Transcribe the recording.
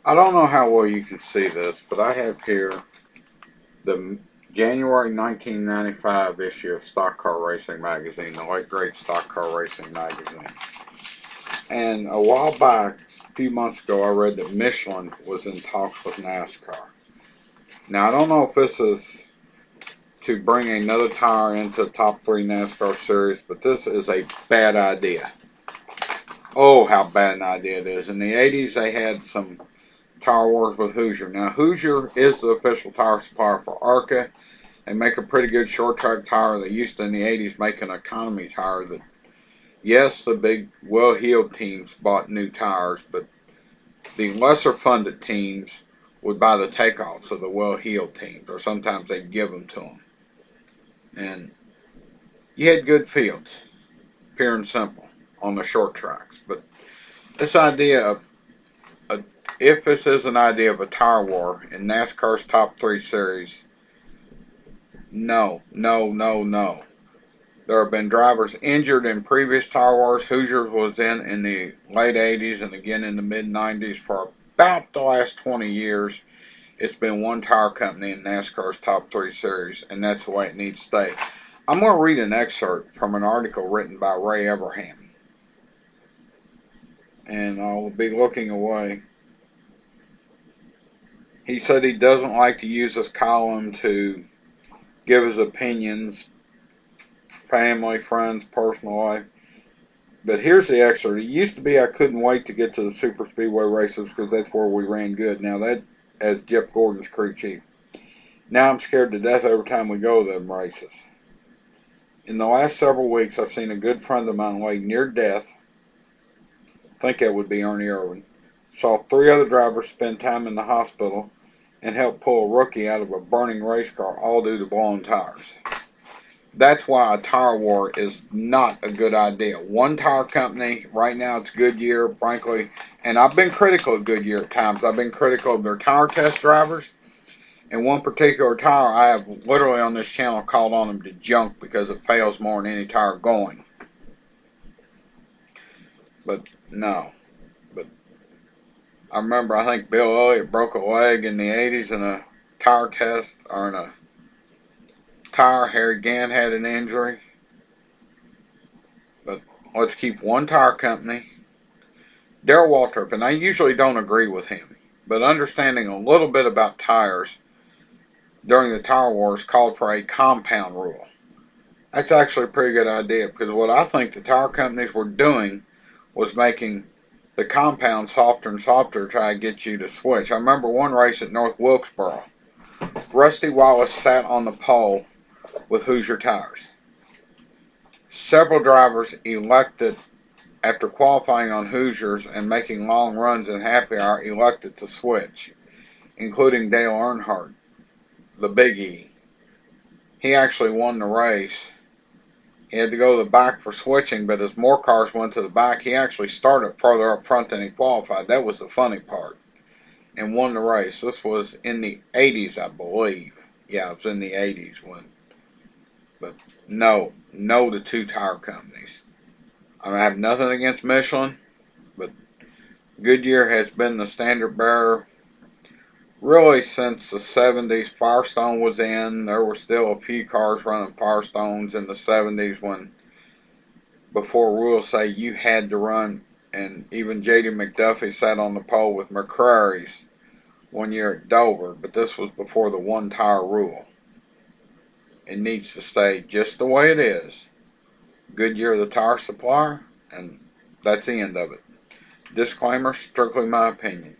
I don't know how well you can see this, but I have here the January 1995 issue of Stock Car Racing Magazine, the late great Stock Car Racing Magazine. And a while back, a few months ago, I read that Michelin was in talks with NASCAR. Now, I don't know if this is to bring another tire into the top 3 NASCAR series, but this is a bad idea. Oh, how bad an idea it is. In the 80s, they had some tire wars with Hoosier. Now, Hoosier is the official tire supplier for ARCA. They make a pretty good short track tire. They used to, in the 80s, make an economy tire that, yes, the big, well-heeled teams bought new tires, but the lesser funded teams would buy the takeoffs of the well-heeled teams, or sometimes they'd give them to them. And you had good fields, pure and simple, on the short tracks. But this idea of, if this is an idea of a tire war in NASCAR's top 3 series, no, no, no, no. There have been drivers injured in previous tire wars. Hoosier was in the late 80s and again in the mid 90s. For about the last 20 years, it's been one tire company in NASCAR's top 3 series, and that's the way it needs to stay. I'm going to read an excerpt from an article written by Ray Everham. And I'll be looking away. He said he doesn't like to use this column to give his opinions, family, friends, personal life. But here's the excerpt. It used to be I couldn't wait to get to the super speedway races because that's where we ran good. Now that, as Jeff Gordon's crew chief. Now I'm scared to death every time we go to them races. In the last several weeks, I've seen a good friend of mine lay near death. I think that would be Ernie Irwin. Saw 3 other drivers spend time in the hospital and help pull a rookie out of a burning race car, all due to blown tires. That's why a tire war is not a good idea. One tire company, right now it's Goodyear, frankly, and I've been critical of Goodyear at times. I've been critical of their tire test drivers. And one particular tire, I have literally on this channel called on them to junk because it fails more than any tire going. But no. But I remember, I think Bill Elliott broke a leg in the 80s in a tire test, or in a tire. Harry Gant had an injury. But let's keep one tire company. Darrell Waltrip, and I usually don't agree with him, but understanding a little bit about tires during the tire wars called for a compound rule. That's actually a pretty good idea, because what I think the tire companies were doing was making the compound softer and softer to try to get you to switch. I remember one race at North Wilkesboro. Rusty Wallace sat on the pole with Hoosier tires. Several drivers elected, after qualifying on Hoosiers and making long runs in happy hour, elected to switch, including Dale Earnhardt, the Big E. He actually won the race. He had to go to the back for switching, but as more cars went to the back, he actually started further up front than he qualified. That was the funny part. And won the race. This was in the 80s, I believe. Yeah, it was in the 80s when. But no to 2 tire companies. I have nothing against Michelin, but Goodyear has been the standard bearer really since the 70s. Firestone was in. There were still a few cars running Firestones in the 70s when, before rules say you had to run, and even J.D. McDuffie sat on the pole with McCrary's one year at Dover, but this was before the one tire rule. It needs to stay just the way it is. Goodyear the tire supplier, and that's the end of it. Disclaimer, strictly my opinion.